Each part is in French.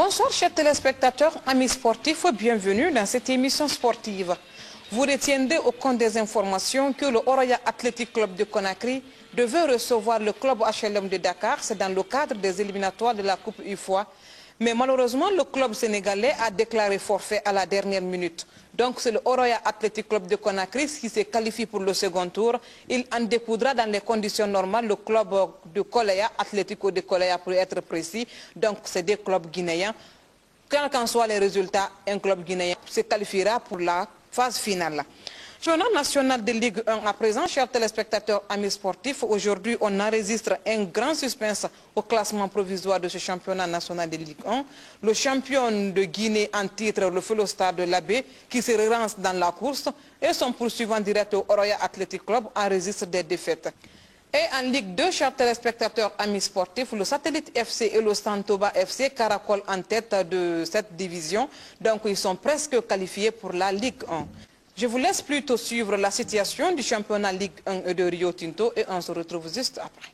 Bonsoir chers téléspectateurs, amis sportifs, bienvenue dans cette émission sportive. Vous retiendrez au compte des informations que le Oroya Athletic Club de Conakry devait recevoir le club HLM de Dakar, c'est dans le cadre des éliminatoires de la Coupe UFOA. Mais malheureusement, le club sénégalais a déclaré forfait à la dernière minute. Donc c'est le Oroya Athletic Club de Conakry qui se qualifie pour le second tour. Il en découdra dans les conditions normales le club de Kolaya, Atlético de Kolaya pour être précis. Donc c'est des clubs guinéens. Quels qu'en soient les résultats, un club guinéen se qualifiera pour la phase finale. Championnat national de Ligue 1 à présent, chers téléspectateurs, amis sportifs, aujourd'hui on enregistre un grand suspense au classement provisoire de ce championnat national de Ligue 1. Le champion de Guinée en titre, le Fellow-Star de l'Abbé, qui se relance dans la course, et son poursuivant direct au Oroya Athletic Club enregistre des défaites. Et en Ligue 2, chers téléspectateurs, amis sportifs, le Satellite FC et le Santoba FC caracolent en tête de cette division. Donc ils sont presque qualifiés pour la Ligue 1. Je vous laisse plutôt suivre la situation du championnat Ligue 1 et de Rio Tinto et on se retrouve juste après.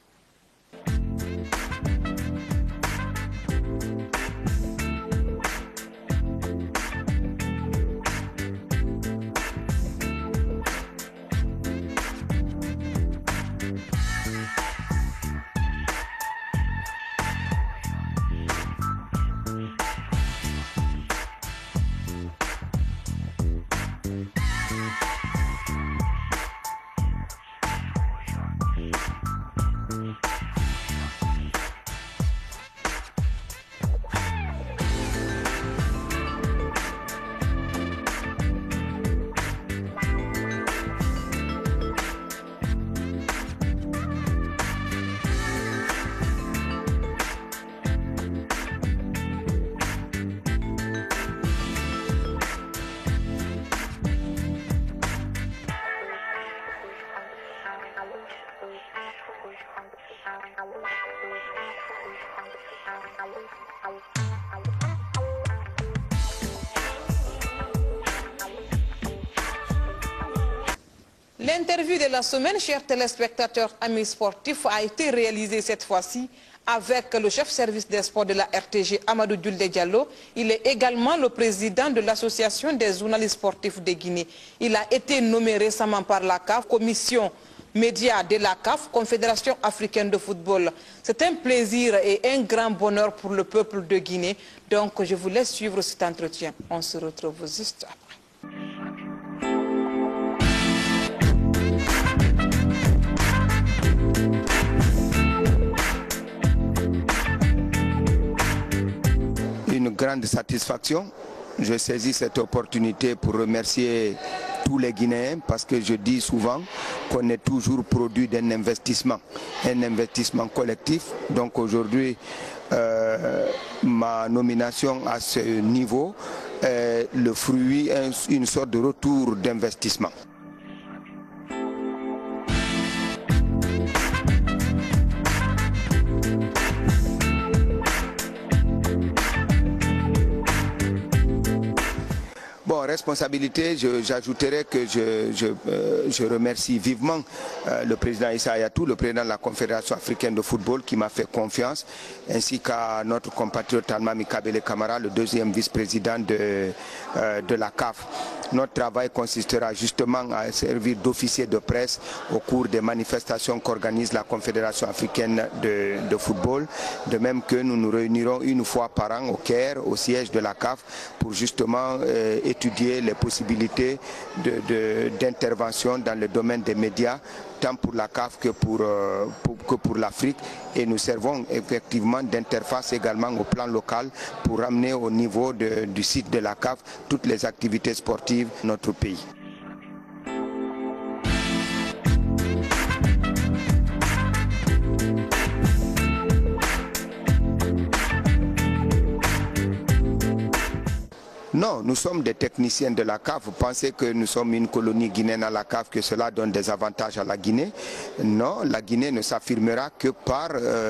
L'interview de la semaine, chers téléspectateurs, amis sportifs, a été réalisée cette fois-ci avec le chef service des sports de la RTG, Amadou Djoulde Diallo. Il est également le président de l'association des journalistes sportifs de Guinée. Il a été nommé récemment par la CAF, commission média de la CAF, Confédération africaine de football. C'est un plaisir et un grand bonheur pour le peuple de Guinée. Donc je vous laisse suivre cet entretien. On se retrouve juste après. Une grande satisfaction. Je saisis cette opportunité pour remercier tous les Guinéens parce que je dis souvent qu'on est toujours produit d'un investissement collectif. Donc aujourd'hui, ma nomination à ce niveau est le fruit, une sorte de retour d'investissement. Bon, responsabilité, j'ajouterais que je remercie vivement le président Issa Hayatou, le président de la Confédération africaine de football qui m'a fait confiance, ainsi qu'à notre compatriote Almami Kabele Kamara, le deuxième vice-président de la CAF. Notre travail consistera justement à servir d'officier de presse au cours des manifestations qu'organise la Confédération africaine de football, de même que nous nous réunirons une fois par an au Caire, au siège de la CAF, pour justement étudier les possibilités d'intervention dans le domaine des médias, tant pour la CAF que pour l'Afrique. Et nous servons effectivement d'interface également au plan local pour ramener au niveau du site de la CAF toutes les activités sportives de notre pays. Non, nous sommes des techniciens de la CAF. Vous pensez que nous sommes une colonie guinéenne à la CAF, que cela donne des avantages à la Guinée? Non, la Guinée ne s'affirmera que par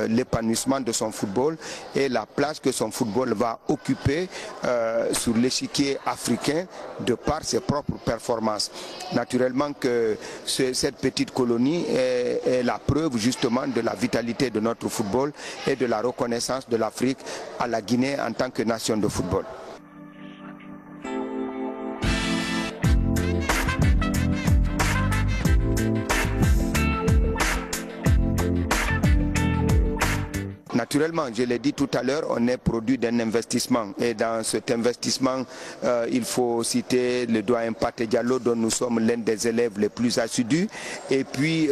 l'épanouissement de son football et la place que son football va occuper sur l'échiquier africain de par ses propres performances. Naturellement que cette petite colonie est la preuve justement de la vitalité de notre football et de la reconnaissance de l'Afrique à la Guinée en tant que nation de football. Naturellement, je l'ai dit tout à l'heure, on est produit d'un investissement. Et dans cet investissement, il faut citer le doyen Pathé Diallo, dont nous sommes l'un des élèves les plus assidus. Et puis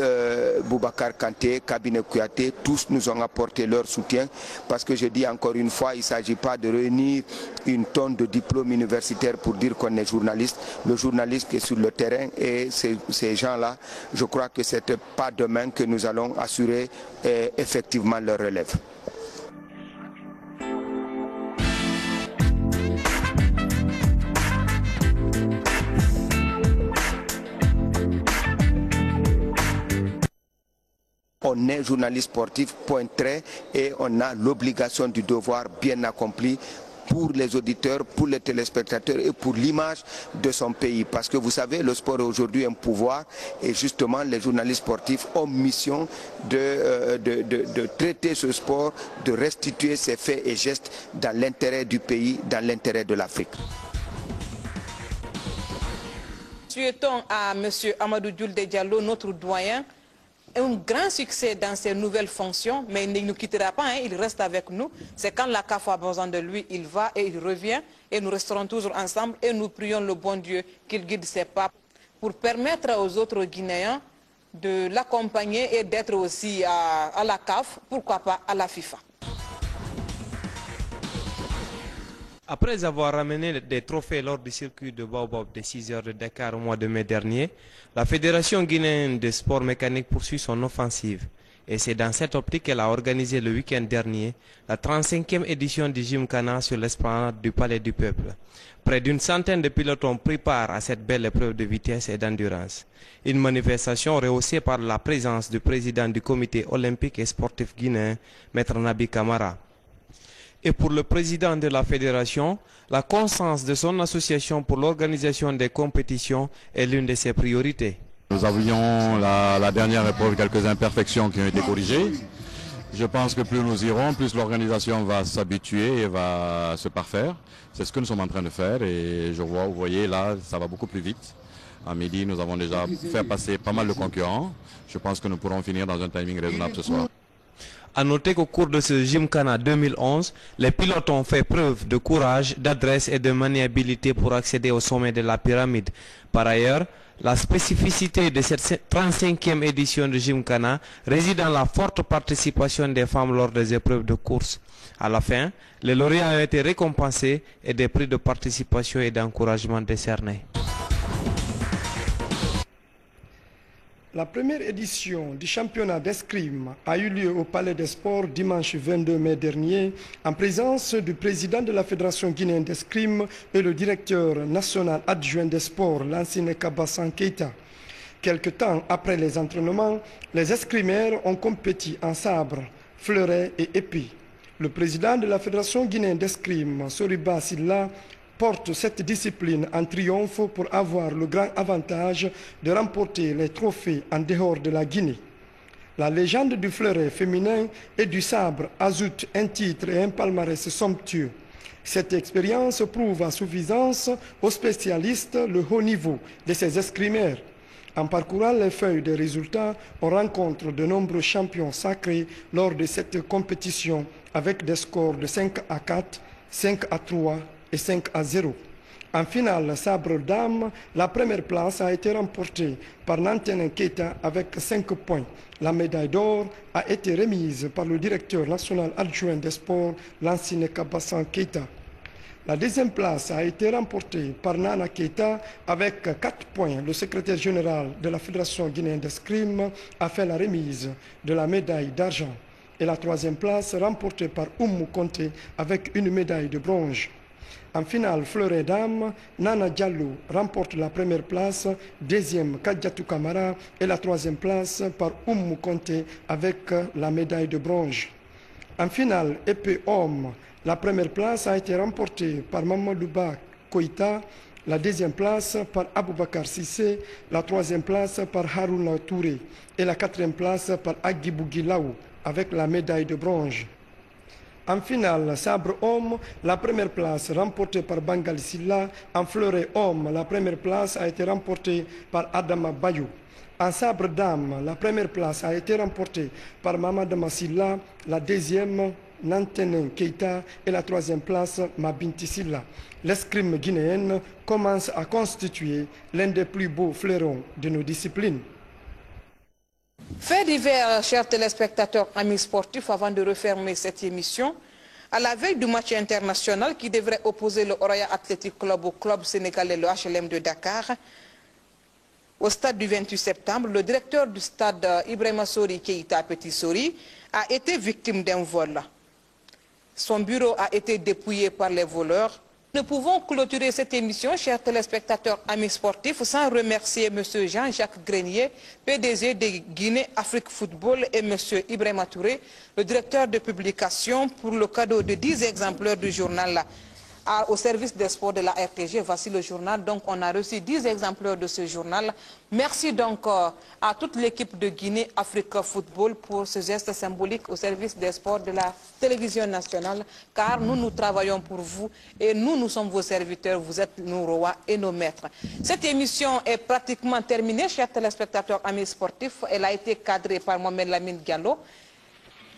Boubacar Kanté, Kabinet Kouyaté, tous nous ont apporté leur soutien. Parce que je dis encore une fois, il ne s'agit pas de réunir une tonne de diplômes universitaires pour dire qu'on est journaliste. Le journaliste est sur le terrain et ces gens-là, je crois que ce n'est pas demain que nous allons assurer effectivement leur relève. On est journaliste sportif, point trait, et on a l'obligation du devoir bien accompli pour les auditeurs, pour les téléspectateurs et pour l'image de son pays. Parce que vous savez, le sport est aujourd'hui un pouvoir et justement les journalistes sportifs ont mission de traiter ce sport, de restituer ses faits et gestes dans l'intérêt du pays, dans l'intérêt de l'Afrique. Souhaitons à M. Amadou Diouldé Diallo, notre doyen, un grand succès dans ses nouvelles fonctions, mais il ne nous quittera pas, hein, il reste avec nous. C'est quand la CAF a besoin de lui, il va et il revient, et nous resterons toujours ensemble, et nous prions le bon Dieu qu'il guide ses pas pour permettre aux autres Guinéens de l'accompagner et d'être aussi à la CAF, pourquoi pas à la FIFA. Après avoir ramené des trophées lors du circuit de Baobab de 6 heures de Dakar au mois de mai dernier, la Fédération guinéenne de sport mécanique poursuit son offensive. Et c'est dans cette optique qu'elle a organisé le week-end dernier la 35e édition du Gymkhana sur l'esplanade du Palais du Peuple. Près d'une centaine de pilotes ont pris part à cette belle épreuve de vitesse et d'endurance. Une manifestation rehaussée par la présence du président du comité olympique et sportif guinéen, Maître Nabi Kamara. Et pour le président de la fédération, la constance de son association pour l'organisation des compétitions est l'une de ses priorités. Nous avions la dernière épreuve quelques imperfections qui ont été corrigées. Je pense que plus nous irons, plus l'organisation va s'habituer et va se parfaire. C'est ce que nous sommes en train de faire et je vois, vous voyez là, ça va beaucoup plus vite. À midi, nous avons déjà fait passer pas mal de concurrents. Je pense que nous pourrons finir dans un timing raisonnable ce soir. A noter qu'au cours de ce Gymkhana 2011, les pilotes ont fait preuve de courage, d'adresse et de maniabilité pour accéder au sommet de la pyramide. Par ailleurs, la spécificité de cette 35e édition de Gymkhana réside dans la forte participation des femmes lors des épreuves de course. À la fin, les lauréats ont été récompensés et des prix de participation et d'encouragement décernés. La première édition du championnat d'escrime a eu lieu au Palais des Sports dimanche 22 mai dernier en présence du président de la Fédération guinéenne d'escrime et le directeur national adjoint des sports, Lansine Kabassan Keita. Quelque temps après les entraînements, les escrimeurs ont compéti en sabre, fleuret et épée. Le président de la Fédération guinéenne d'escrime, Soriba Silla, porte cette discipline en triomphe pour avoir le grand avantage de remporter les trophées en dehors de la Guinée. La légende du fleuret féminin et du sabre ajoute un titre et un palmarès somptueux. Cette expérience prouve à suffisance aux spécialistes le haut niveau de ces escrimeurs. En parcourant les feuilles des résultats, on rencontre de nombreux champions sacrés lors de cette compétition avec des scores de 5 à 4, 5 à 3 et 5 à 0. En finale, sabre dame, la première place a été remportée par Nantene Keita avec 5 points. La médaille d'or a été remise par le directeur national adjoint des sports, Lansine Kabassan Keita. La deuxième place a été remportée par Nana Keita avec 4 points. Le secrétaire général de la Fédération guinéenne d'escrime a fait la remise de la médaille d'argent. Et la troisième place remportée par Oumou Konté avec une médaille de bronze. En finale, fleur et dame, Nana Diallo remporte la première place, deuxième Kadjatou Kamara et la troisième place par Oumou Konté avec la médaille de bronze. En finale, épée homme, la première place a été remportée par Mamadouba Koïta, la deuxième place par Aboubakar Sissé, la troisième place par Harouna Touré et la quatrième place par Agibou Gilaou avec la médaille de bronze. En finale, sabre homme, la première place remportée par Bangal Silla. En fleuret homme, la première place a été remportée par Adama Bayou. En sabre dame, la première place a été remportée par Mamadama Silla, la deuxième Nantenen Keita et la troisième place Mabinti Silla. L'escrime guinéenne commence à constituer l'un des plus beaux fleurons de nos disciplines. Fait divers, chers téléspectateurs, amis sportifs, avant de refermer cette émission, à la veille du match international qui devrait opposer le Oroya Athletic Club au club sénégalais, le HLM de Dakar, au stade du 28 septembre, le directeur du stade Ibrahima Sori Keita Petit Sori a été victime d'un vol. Son bureau a été dépouillé par les voleurs. Nous pouvons clôturer cette émission, chers téléspectateurs, amis sportifs, sans remercier M. Jean-Jacques Grenier, PDG de Guinée Afrique Football, et M. Ibrahima Touré, le directeur de publication, pour le cadeau de 10 exemplaires du journal au service des sports de la RTG. Voici le journal. Donc, on a reçu 10 exemplaires de ce journal. Merci donc à toute l'équipe de Guinée Afrique Football pour ce geste symbolique au service des sports de la télévision nationale, car nous travaillons pour vous et nous sommes vos serviteurs, vous êtes nos rois et nos maîtres. Cette émission est pratiquement terminée, chers téléspectateurs, amis sportifs. Elle a été cadrée par Mohamed Lamine Diallo,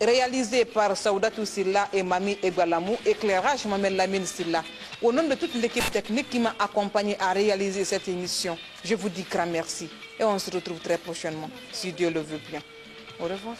réalisé par Saoudatou Silla et Mami Egalamou, éclairage Mohamed Lamine Silla. Au nom de toute l'équipe technique qui m'a accompagné à réaliser cette émission, je vous dis grand merci et on se retrouve très prochainement, si Dieu le veut bien. Au revoir.